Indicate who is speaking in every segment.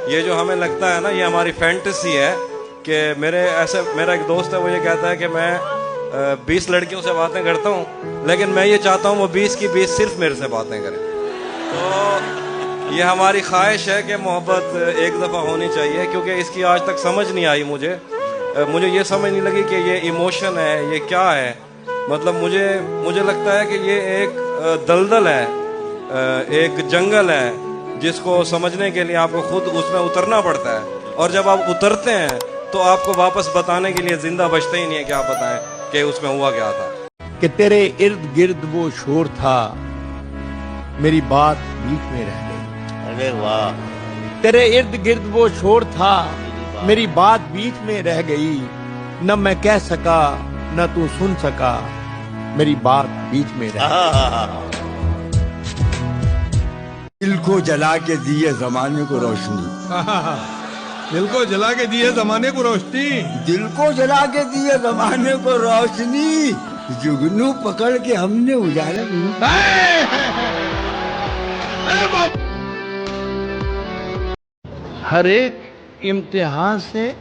Speaker 1: ये जो हमें लगता है ना, ये हमारी फैंटेसी है कि मेरा एक दोस्त है, वो ये कहता है कि मैं 20 लड़कियों से बातें करता हूँ, लेकिन मैं ये चाहता हूँ वो 20 की 20 सिर्फ मेरे से बातें करें। तो ये हमारी ख्वाहिश है कि मोहब्बत एक दफ़ा होनी चाहिए, क्योंकि इसकी आज तक समझ नहीं आई मुझे ये समझ नहीं लगी कि ये इमोशन है, ये क्या है। मतलब मुझे लगता है कि ये एक दलदल है, एक जंगल है, जिसको समझने के लिए आपको खुद उसमें उतरना पड़ता है, और जब आप उतरते हैं तो आपको वापस बताने के लिए जिंदा बचते ही नहीं है कि आप बताएं कि उसमें हुआ क्या था।
Speaker 2: कि तेरे इर्द गिर्द वो शोर था, मेरी बात बीच में रह गई।
Speaker 3: अरे वाह।
Speaker 2: तेरे इर्द गिर्द वो शोर था, मेरी बात बीच में रह गई। न मैं कह सका न तू सुन सका, मेरी बात बीच में रह गई।
Speaker 4: दिल को जला के दिए जमाने को रोशनी,
Speaker 5: दिल को जला के दिए जमाने को रोशनी,
Speaker 4: दिल को जला के दिए जमाने को रोशनी, जुगनू पकड़ के हमने उजाला
Speaker 2: हर एक इम्तिहान से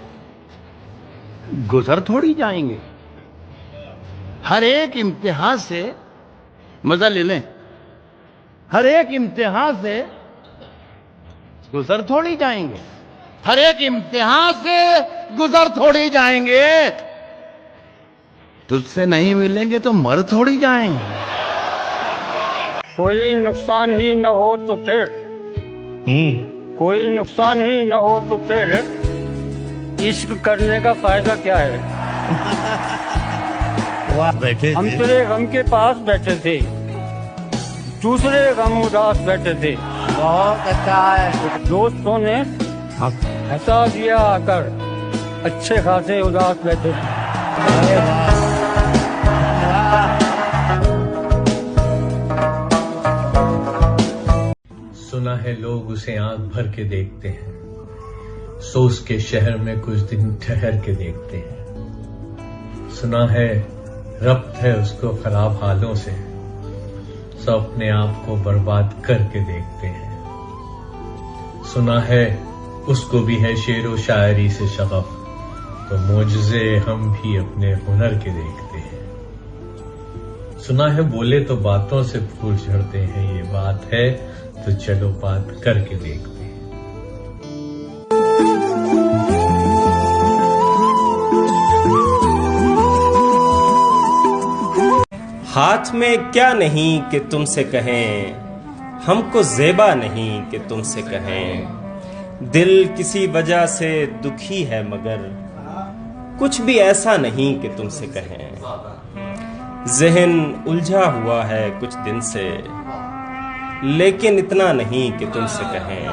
Speaker 2: गुजर थोड़ी जाएंगे। हर एक इम्तिहान से मजा ले लें, हर एक इम्तिहान से गुजर थोड़ी जाएंगे, हर एक इम्तिहान से गुजर थोड़ी जाएंगे। तुझसे नहीं मिलेंगे तो मर थोड़ी जाएंगे।
Speaker 6: कोई नुकसान ही न हो तो फिर कोई नुकसान ही न हो तो फिर इश्क करने का फायदा क्या है।
Speaker 3: बैठे
Speaker 6: हम
Speaker 3: थे।
Speaker 6: तेरे गम के पास बैठे थे, दूसरे गम उदास बैठे थे।
Speaker 3: बहुत अच्छा है।
Speaker 6: दोस्तों ने हंसा दिया आकर, अच्छे खासे उदास बैठे थे।
Speaker 3: अरे वाह।
Speaker 7: सुना है लोग उसे आंख भर के देखते हैं, सोच के शहर में कुछ दिन ठहर के देखते हैं। सुना है रब्त है उसको खराब हालों से, सब अपने आप को बर्बाद करके देखते हैं। सुना है उसको भी है शेरो शायरी से शगफ, तो मोजज़े हम भी अपने हुनर के देखते हैं। सुना है बोले तो बातों से फूल झड़ते हैं, ये बात है तो चलो बात करके देखते हैं।
Speaker 8: हाथ में क्या नहीं कि तुमसे कहें, हमको ज़ेबा नहीं कि तुमसे कहें। दिल किसी वजह से दुखी है मगर कुछ भी ऐसा नहीं कि तुमसे कहें। ज़हन उलझा हुआ है कुछ दिन से, लेकिन इतना नहीं कि तुमसे कहें।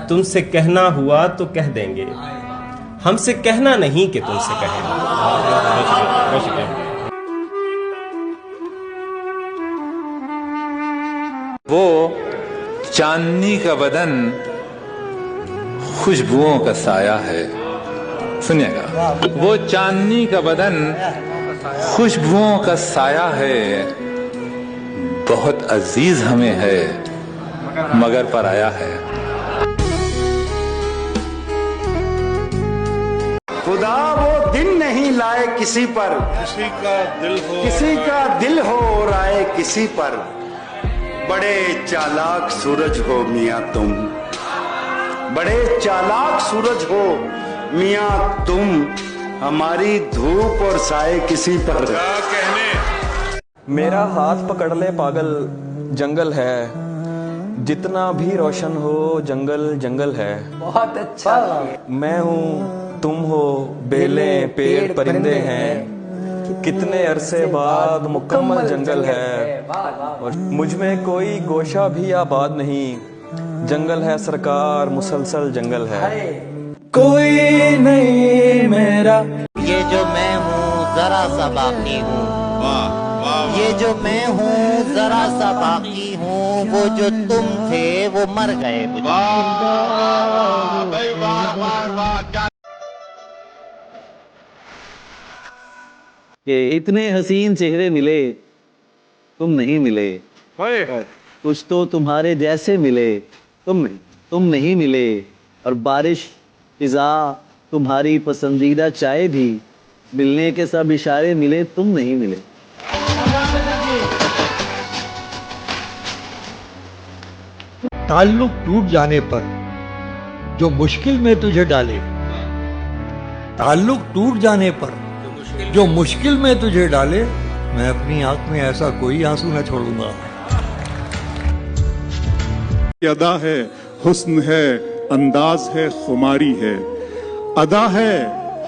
Speaker 8: तुमसे कहना हुआ तो कह देंगे, हमसे कहना नहीं कि तुमसे कहें।
Speaker 9: वो चांदनी का बदन खुशबुओं का साया है। सुनिएगा, वो चांदनी का बदन खुशबुओं का साया है, बहुत अजीज हमें है मगर पराया है।
Speaker 4: खुदा वो दिन नहीं लाए किसी पर,
Speaker 5: किसी का दिल हो,
Speaker 4: किसी का दिल हो और आए किसी पर। बड़े चालाक सूरज हो मियाँ तुम, बड़े चालाक सूरज हो मियाँ तुम, हमारी धूप और साए किसी पर।
Speaker 5: क्या कहने।
Speaker 10: मेरा हाथ पकड़ ले पागल, जंगल है, जितना भी रोशन हो जंगल जंगल है।
Speaker 3: बहुत अच्छा।
Speaker 10: मैं हूँ तुम हो, बेलें पेड़ परिंदे हैं, कितने अरसे बाद मुकम्मल जंगल है। और मुझ में कोई गोशा भी आबाद नहीं, जंगल है सरकार, मुसलसल जंगल है। कोई नहीं मेरा,
Speaker 3: ये जो मैं हूँ जरा सा बाकी हूँ, ये जो मैं हूँ जरा सा बाकी हूँ, वो जो तुम थे वो मर गए।
Speaker 11: कि इतने हसीन चेहरे मिले तुम नहीं मिले, कुछ तो तुम्हारे जैसे मिले तुम नहीं। तुम नहीं मिले, और बारिश, फिजा, तुम्हारी पसंदीदा चाय भी, मिलने के सब इशारे मिले, तुम नहीं मिले।
Speaker 5: ताल्लुक टूट जाने पर जो मुश्किल में तुझे डाले, ताल्लुक टूट जाने पर जो मुश्किल में तुझे डाले, मैं अपनी आंख में ऐसा कोई आंसू न छोड़ूंगा।
Speaker 12: अदा है, हुस्न है, अंदाज है, खुमारी है। अदा है,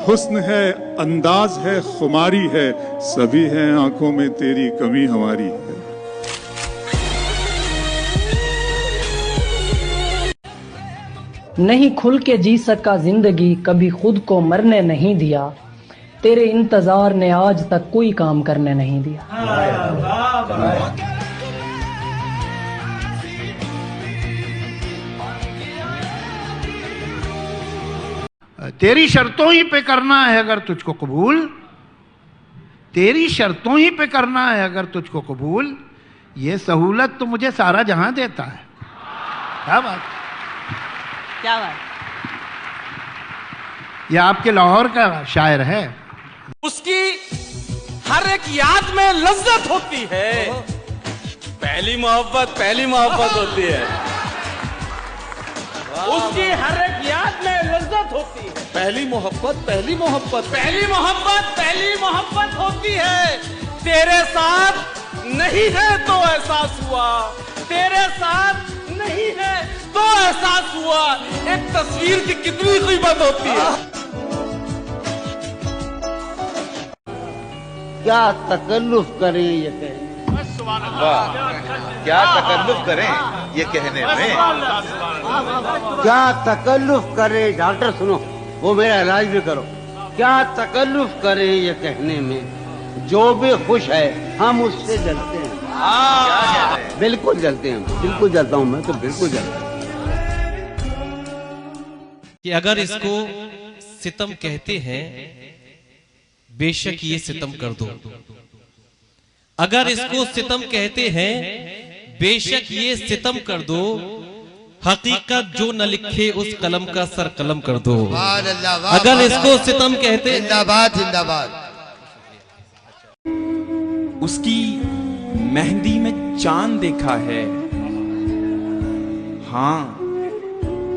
Speaker 12: हुस्न है, अंदाज है, खुमारी है, सभी हैं आंखों में तेरी कमी हमारी है।
Speaker 13: नहीं खुल के जी सका जिंदगी, कभी खुद को मरने नहीं दिया, तेरे इंतजार ने आज तक कोई काम करने नहीं दिया।
Speaker 2: तेरी शर्तों ही पे करना है अगर तुझको कबूल, तेरी शर्तों ही पे करना है अगर तुझको कबूल, ये सहूलत तो मुझे सारा जहां देता है। क्या बात,
Speaker 14: क्या बात।
Speaker 2: ये आपके लाहौर का शायर है।
Speaker 15: उसकी हर एक याद में लज्जत होती है। पहली मोहब्बत होती है। उसकी हर एक याद में लज्जत होती है। पहली मोहब्बत होती है। तेरे साथ नहीं है तो एहसास हुआ, तेरे साथ नहीं है तो एहसास हुआ, एक तस्वीर की कितनी कीमत होती है।
Speaker 3: क्या तकल्लुफ करें ये कहने,
Speaker 16: क्या तकल्लुफ करें ये कहने में,
Speaker 3: क्या तकल्लुफ करें, डॉक्टर सुनो, वो मेरा इलाज भी करो। क्या तकल्लुफ करें ये कहने में, जो भी खुश है हम उससे जलते हैं। बिल्कुल जलते हैं, बिल्कुल जलता हूं मैं तो, बिल्कुल जलता हूं।
Speaker 17: कि अगर इसको सितम कहते हैं, बेशक ये सितम कर दो। अगर इसको सितम कहते हैं, बेशक ये सितम कर दो। हकीकत जो न लिखे उस कलम का सर कलम कर दो। अगर इसको सितम कहते,
Speaker 18: जिंदाबाद जिंदाबाद।
Speaker 19: उसकी मेहंदी में चांद देखा है, हाँ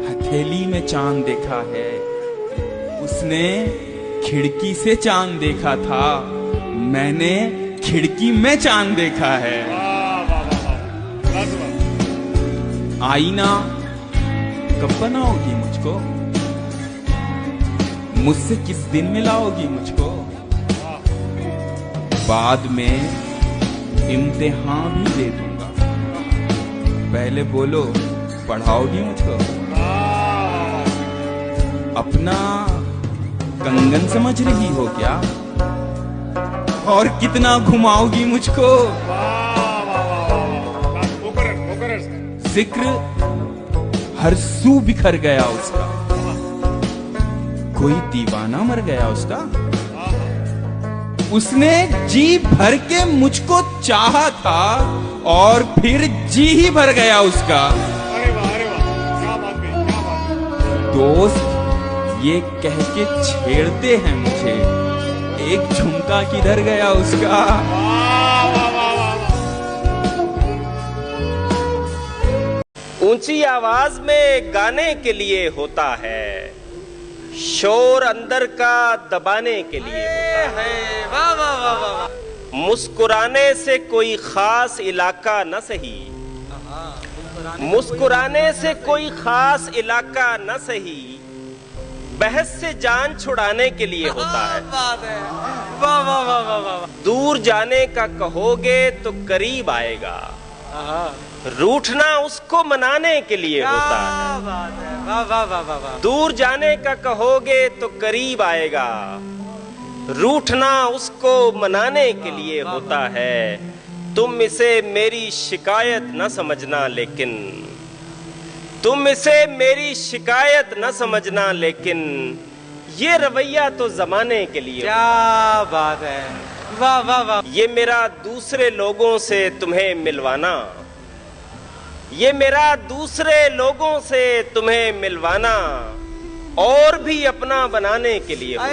Speaker 19: हथेली में चांद देखा है। उसने खिड़की से चांद देखा था, मैंने खिड़की में चांद देखा है। आईना कब बनाओगी मुझको, मुझसे किस दिन मिलाओगी मुझको, बाद में इम्तिहान भी दे दूंगा, पहले बोलो पढ़ाओगी मुझको। अपना कंगन समझ रही हो क्या, और कितना घुमाओगी मुझको। जिक्र हर सू बिखर गया उसका, कोई दीवाना मर गया उसका। उसने जी भर के मुझको चाहा था, और फिर जी ही भर गया उसका। दोस्त ये कह के छेड़ते हैं मुझे, एक झुमका किधर गया उसका।
Speaker 8: ऊंची आवाज में गाने के लिए होता है, शोर अंदर का दबाने के लिए होता है। वाह वाह वाह वाह। मुस्कुराने से कोई खास इलाका न सही, मुस्कुराने से कोई खास इलाका न सही, बहस से जान छुड़ाने के लिए होता है। वाह वाह वाह वाह वाह। दूर जाने का कहोगे तो करीब आएगा, रूठना उसको मनाने के लिए होता है। वाह वाह वाह वाह। दूर जाने का कहोगे तो करीब आएगा, रूठना उसको मनाने के लिए होता है। तुम इसे मेरी शिकायत न समझना, लेकिन तुम इसे मेरी शिकायत न समझना, लेकिन ये रवैया तो जमाने के लिए। क्या बात है, वाह वाह वाह। ये मेरा दूसरे लोगों से तुम्हें मिलवाना, ये मेरा दूसरे लोगों से तुम्हें मिलवाना और भी अपना बनाने के लिए होता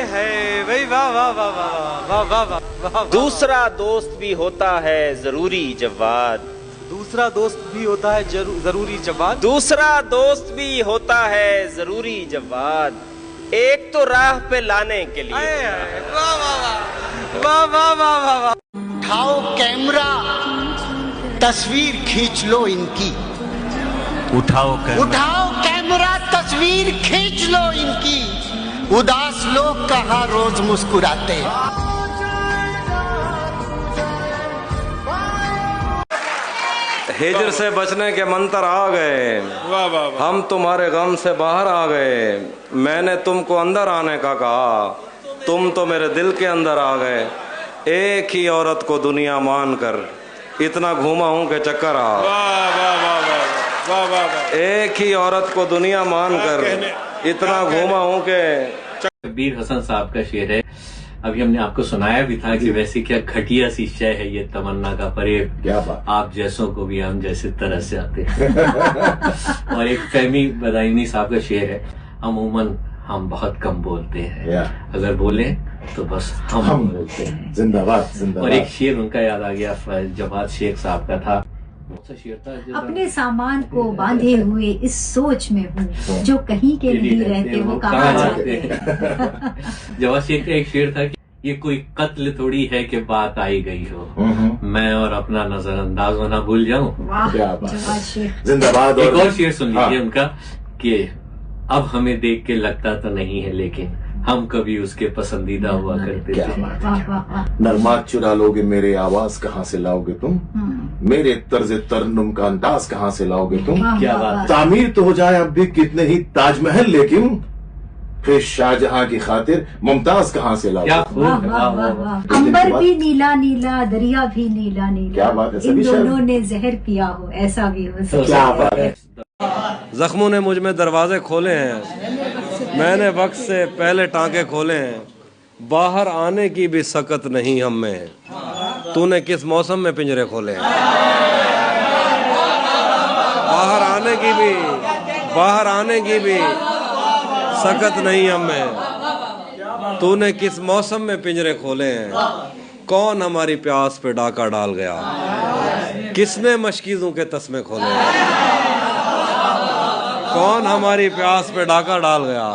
Speaker 8: है।
Speaker 1: भाई वाह वाह वाह वाह वाह वाह वाह।
Speaker 8: दूसरा दोस्त भी होता है जरूरी जवाद।
Speaker 1: दूसरा दोस्त भी होता है जरूरी जवाद।
Speaker 8: दूसरा दोस्त भी होता है जरूरी जवाद। एक तो राह पे लाने के लिए।
Speaker 1: वाह वाह वाह वाह वाह वाह वाह।
Speaker 3: उठाओ कैमरा, तस्वीर खींच लो इनकी।
Speaker 18: उठाओ
Speaker 3: कैमरा, तस्वीर खींच लो इनकी। उदास लोग कहाँ रोज मुस्कुराते हैं।
Speaker 1: हिजर से बचने के मंत्र आ गए, हम तुम्हारे गम से बाहर आ गए। मैंने तुमको अंदर आने का कहा, तुम तो मेरे दिल के अंदर आ गए। एक ही औरत को दुनिया मान कर इतना घूमा हूं के चक्कर आ। एक ही औरत को दुनिया मान कर इतना घूमा हूं के।
Speaker 7: कबीर हसन साहब का शेर है, अभी हमने आपको सुनाया भी था कि वैसे क्या घटिया सी शय है ये तमन्ना का फरेब। क्या बात। आप जैसों को भी हम जैसे तरस जाते हैं। और एक फहमी बदायूनी साहब का शेर है, अमूमन हम बहुत कम बोलते हैं, अगर बोले तो बस हम बोलते हैं।
Speaker 18: जिंदाबाद जिंदाबाद।
Speaker 7: और एक शेर उनका याद आ गया, जवाद शेख साहब का था।
Speaker 20: अपने सामान को बांधे हुए इस सोच में हूँ, जो कहीं के नहीं रहते वो कहाँ जाते हैं।
Speaker 7: जवाद शेख का एक शेर था कि ये कोई कत्ल थोड़ी है कि बात आई गई हो, मैं और अपना नजरअंदाज होना भूल जाऊं।
Speaker 18: जिंदाबाद।
Speaker 7: एक और शेर सुन लीजिए उनका कि अब हमें देख के लगता तो नहीं है लेकिन हम कभी उसके पसंदीदा हुआ करते थे।
Speaker 18: नरमात चुरा लोगे मेरे आवाज कहाँ से लाओगे तुम, मेरे तर्ज तरन्नुम का अंदाज कहाँ से लाओगे तुम।
Speaker 7: क्या बात।
Speaker 18: तामीर तो हो जाए अब भी कितने ही ताजमहल, लेकिन फिर शाहजहां की खातिर मुमताज कहाँ से लाओगे।
Speaker 20: अंबर भी नीला नीला, दरिया भी नीला नीला।
Speaker 18: क्या बात है।
Speaker 20: इन दोनों ने जहर पिया हो, ऐसा भी हो सकता है।
Speaker 18: क्या बात है।
Speaker 1: जख्मों ने मुझ में दरवाजे खोले हैं, मैंने वक्त से पहले टांके खोले हैं। बाहर आने की भी सकत नहीं हम में, तूने किस मौसम में पिंजरे खोले हैं। बाहर आने की भी सकत नहीं हम में, तूने किस मौसम में पिंजरे खोले हैं। कौन हमारी प्यास पे डाका डाल गया, किसने मशकीजों के तस्मे खोले हैं। कौन हमारी प्यास पे डाका डाल गया,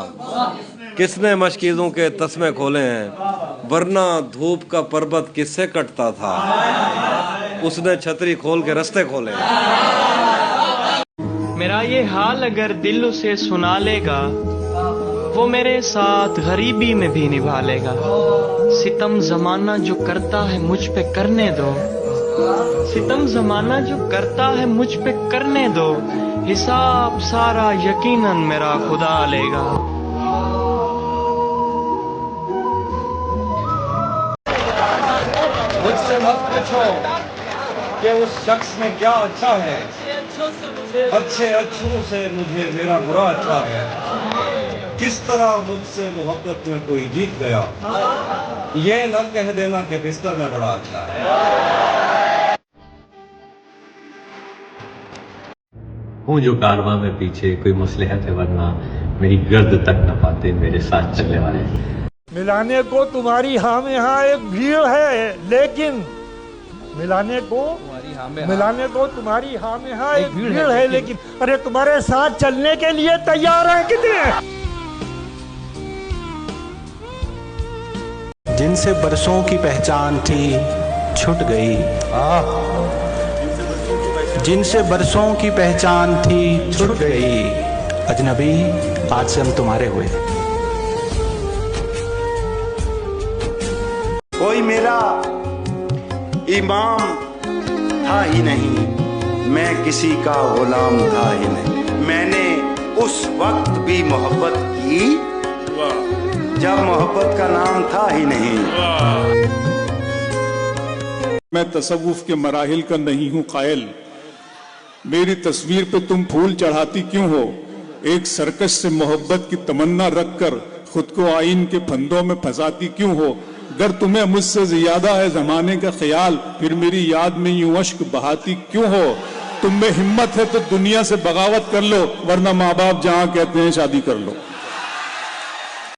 Speaker 1: किसने मशकीजों के तस्मे खोले हैं। वरना धूप का पर्वत किससे कटता था, उसने छतरी खोल के रास्ते खोले।
Speaker 6: मेरा ये हाल अगर दिल उसे सुना लेगा, वो मेरे साथ गरीबी में भी निभा लेगा। सितम जमाना जो करता है मुझ पे करने दो, सितम जमाना जो करता है मुझ पे करने दो। हिसाब सारा यकीनन मेरा खुदा लेगा।
Speaker 1: मुझसे मत पूछो कि उस शख्स में क्या अच्छा है, अच्छे अच्छों से मुझे मेरा बुरा अच्छा है। किस तरह मुझसे मोहब्बत में कोई जीत गया, ये न कह देना कि बिस्तर में बड़ा अच्छा है।
Speaker 7: हूँ जो कारवां में पीछे कोई मुसलहत है, वरना मेरी गर्द तक न पाते मेरे साथ चलने वाले।
Speaker 5: मिलाने को तुम्हारी हाँ में हाँ एक भीड़ है, लेकिन मिलाने को तुम्हारी हाँ में हाँ एक भीड़ है, लेकिन अरे तुम्हारे साथ चलने के लिए तैयार है कितने।
Speaker 18: जिनसे बरसों की पहचान थी छूट गई, जिनसे बरसों की पहचान थी छूट गई। अजनबी आज से हम तुम्हारे हुए।
Speaker 4: कोई मेरा इमाम था ही नहीं, मैं किसी का गुलाम था ही नहीं। मैंने उस वक्त भी मोहब्बत की जब मोहब्बत का नाम था ही नहीं।
Speaker 12: मैं तसव्वुफ के मराहिल का नहीं हूं कायल, मेरी तस्वीर पे तुम फूल चढ़ाती क्यों हो। एक सर्कस से मोहब्बत की तमन्ना रखकर खुद को आईन के फंदों में फंसाती क्यों हो। अगर तुम्हें मुझसे ज्यादा है जमाने का ख्याल, फिर मेरी याद में यूं अश्क बहाती क्यों हो। तुम में हिम्मत है तो दुनिया से बगावत कर लो, वरना माँ बाप जहां कहते हैं शादी कर लो।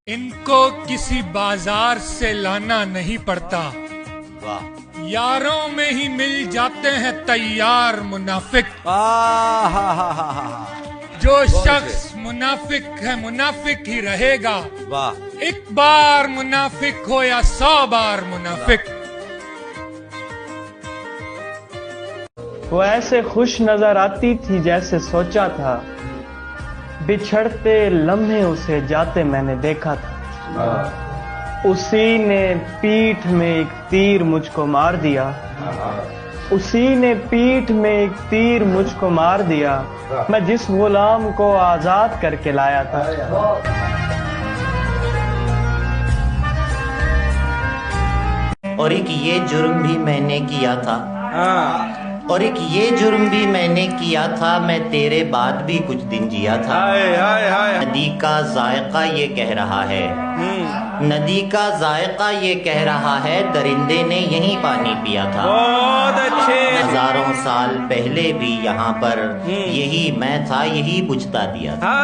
Speaker 21: इनको किसी बाजार से लाना नहीं पड़ता, यारों में ही मिल जाते हैं तैयार मुनाफिक। जो शख्स मुनाफिक है मुनाफिक ही रहेगा, एक बार मुनाफिक हो या 100 बार मुनाफिक।
Speaker 6: वो ऐसे खुश नजर आती थी जैसे सोचा था, बिछड़ते लम्हे उसे जाते मैंने देखा था। उसी ने पीठ में एक तीर मुझको मार दिया, उसी ने पीठ में एक तीर मुझको मार दिया, मैं जिस गुलाम को आजाद करके लाया था।
Speaker 22: और एक ये जुर्म भी मैंने किया था, और एक ये जुर्म भी मैंने किया था, मैं तेरे बाद भी कुछ दिन जिया था। नदी का जायका ये कह रहा है, नदी का जायका ये कह रहा है, दरिंदे ने यही पानी पिया था। बहुत अच्छे। हजारों साल पहले भी यहाँ पर यही मैं था, यही बुझता दिया था।